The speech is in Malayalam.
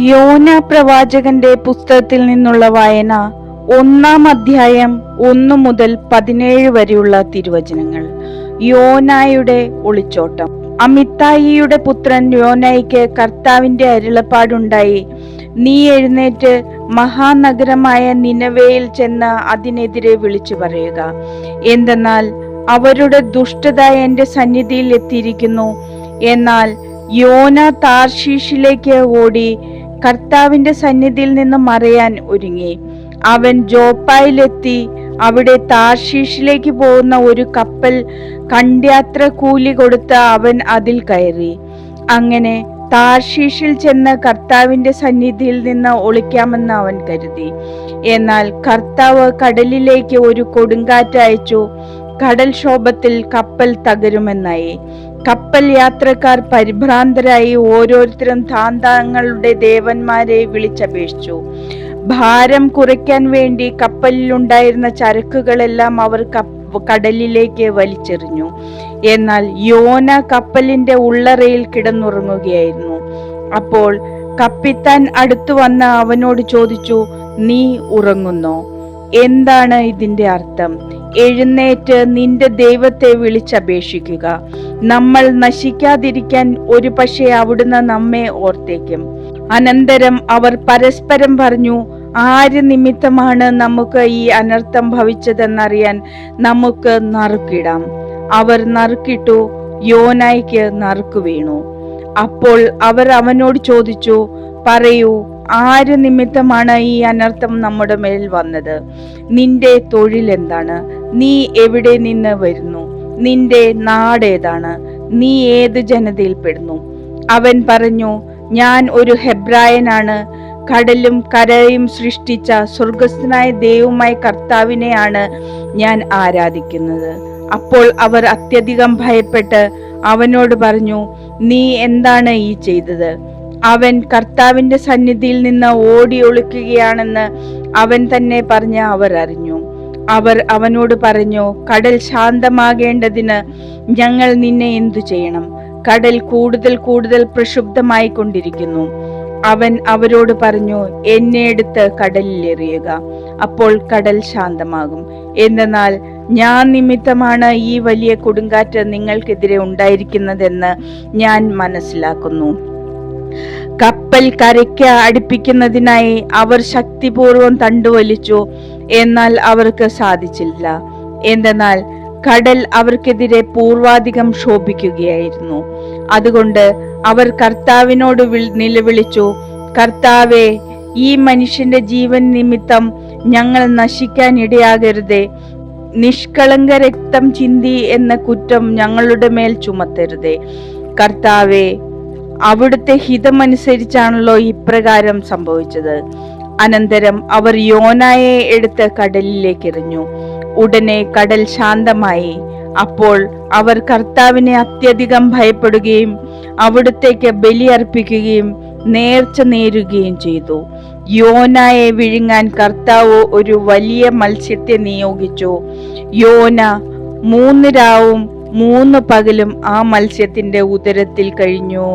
യോന പ്രവാചകന്റെ പുസ്തകത്തിൽ നിന്നുള്ള വായന 1-ാം അധ്യായം 1 മുതൽ 17 വരെയുള്ള തിരുവചനങ്ങൾ. യോനായുടെ ഒളിച്ചോട്ടം. അമിത്തായിയുടെ പുത്രൻ യോനായ്ക്ക് കർത്താവിന്റെ അരുളപ്പാടുണ്ടായി, നീ എഴുന്നേറ്റ് മഹാനഗരമായ നിനവേയിൽ ചെന്ന് അതിനെതിരെ വിളിച്ചു പറയുക. എന്തെന്നാൽ അവരുടെ ദുഷ്ടത എന്റെ സന്നിധിയിൽ എത്തിയിരിക്കുന്നു. എന്നാൽ യോന താർശീഷിലേക്ക് ഓടി കർത്താവിന്റെ സന്നിധിയിൽ നിന്ന് മറയാൻ ഒരുങ്ങി. അവൻ ജോപ്പായിലെത്തി അവിടെ താർശീഷിലേക്ക് പോകുന്ന ഒരു കപ്പൽ കണ്ട്യാത്ര കൂലി കൊടുത്ത് അവൻ അതിൽ കയറി. അങ്ങനെ താർശീഷിൽ ചെന്ന് കർത്താവിന്റെ സന്നിധിയിൽ നിന്ന് ഒളിക്കാമെന്ന് അവൻ കരുതി. എന്നാൽ കർത്താവ് കടലിലേക്ക് ഒരു കൊടുങ്കാറ്റ് അയച്ചു. കടൽക്ഷോഭത്തിൽ കപ്പൽ തകരുമെന്നായി. കപ്പൽ യാത്രക്കാർ പരിഭ്രാന്തരായി ഓരോരുത്തരും താന്താങ്ങളുടെ ദേവന്മാരെ വിളിച്ചപേക്ഷിച്ചു. ഭാരം കുറയ്ക്കാൻ വേണ്ടി കപ്പലിലുണ്ടായിരുന്ന ചരക്കുകളെല്ലാം അവർ കടലിലേക്ക് വലിച്ചെറിഞ്ഞു. എന്നാൽ യോന കപ്പലിന്റെ ഉള്ളറയിൽ കിടന്നുറങ്ങുകയായിരുന്നു. അപ്പോൾ കപ്പിത്താൻ അടുത്തു വന്ന് അവനോട് ചോദിച്ചു, നീ ഉറങ്ങുന്നോ? എന്താണ് ഇതിന്റെ അർത്ഥം? എഴുന്നേറ്റ് നിന്റെ ദൈവത്തെ വിളിച്ചപേക്ഷിക്കുക. നമ്മൾ നശിക്കാതിരിക്കാൻ ഒരു പക്ഷേ അവിടുന്ന് നമ്മെ ഓർത്തേക്കും. അനന്തരം അവർ പരസ്പരം പറഞ്ഞു, ആര് നിമിത്തമാണ് നമുക്ക് ഈ അനർത്ഥം ഭവിച്ചതെന്നറിയാൻ നമുക്ക് നറുക്കിടാം. അവർ നറുക്കിട്ടു. യോനായ്ക്ക് നറുക്ക് വീണു. അപ്പോൾ അവർ അവനോട് ചോദിച്ചു, പറയൂ, ആര് നിമിത്തമാണ് ഈ അനർത്ഥം നമ്മുടെ മേൽ വന്നത്? നിന്റെ തൊഴിൽ എന്താണ്? നീ എവിടെ നിന്ന് വരുന്നു? നിന്റെ നാടേതാണ്? നീ ഏത് ജനതയിൽപ്പെടുന്നു? അവൻ പറഞ്ഞു, ഞാൻ ഒരു ഹെബ്രായനാണ്. കടലും കരയും സൃഷ്ടിച്ച സ്വർഗസ്ഥനായ ദൈവമായ കർത്താവിനെയാണ് ഞാൻ ആരാധിക്കുന്നത്. അപ്പോൾ അവർ അത്യധികം ഭയപ്പെട്ട് അവനോട് പറഞ്ഞു, നീ എന്താണ് ഈ ചെയ്തത്? അവൻ കർത്താവിന്റെ സന്നിധിയിൽ നിന്ന് ഓടി ഒളിക്കുകയാണെന്ന് അവൻ തന്നെ പറഞ്ഞ് അവർ അറിഞ്ഞു. അവർ അവനോട് പറഞ്ഞു, കടൽ ശാന്തമാകേണ്ടതിന് ഞങ്ങൾ നിന്നെ എന്തു ചെയ്യണം? കടൽ കൂടുതൽ കൂടുതൽ പ്രക്ഷുബ്ധമായി കൊണ്ടിരിക്കുന്നു. അവൻ അവരോട് പറഞ്ഞു, എന്നെ എടുത്ത് കടലിൽ എറിയുക, അപ്പോൾ കടൽ ശാന്തമാകും. എന്തെന്നാൽ ഞാൻ നിമിത്തമാണ് ഈ വലിയ കൊടുങ്കാറ്റ് നിങ്ങൾക്കെതിരെ ഉണ്ടായിരിക്കുന്നതെന്ന് ഞാൻ മനസ്സിലാക്കുന്നു. കപ്പൽ കരയ്ക്ക് അടുപ്പിക്കുന്നതിനായി അവർ ശക്തിപൂർവം തണ്ടുവലിച്ചു. എന്നാൽ അവർക്ക് സാധിച്ചില്ല. എന്തെന്നാൽ കടൽ അവർക്കെതിരെ പൂർവാധികം ശോഭിക്കുകയായിരുന്നു. അതുകൊണ്ട് അവർ കർത്താവിനോട് നിലവിളിച്ചു, കർത്താവേ, ഈ മനുഷ്യന്റെ ജീവൻ നിമിത്തം ഞങ്ങൾ നശിക്കാൻ ഇടയാകരുതേ. നിഷ്കളങ്ക രക്തം ചിന്തി എന്ന കുറ്റം ഞങ്ങളുടെ മേൽ ചുമത്തരുതേ. കർത്താവേ, അവിടുത്തെ ഹിതമനുസരിച്ചാണല്ലോ ഇപ്രകാരം സംഭവിച്ചത്. അനന്തരം അവർ യോനായെ എടുത്ത് കടലിലേക്ക് എറിഞ്ഞു. ഉടനെ കടൽ ശാന്തമായി. അപ്പോൾ അവർ കർത്താവിനെ അത്യധികം ഭയപ്പെടുകയും അവിടുത്തേക്ക് ബലിയർപ്പിക്കുകയും നേർച്ച നേരുകയും ചെയ്തു. യോനായെ വിഴുങ്ങാൻ കർത്താവ് ഒരു വലിയ മത്സ്യത്തെ നിയോഗിച്ചു. യോന 3 രാവും 3 പകലും ആ മത്സ്യത്തിന്റെ ഉദരത്തിൽ കഴിഞ്ഞു.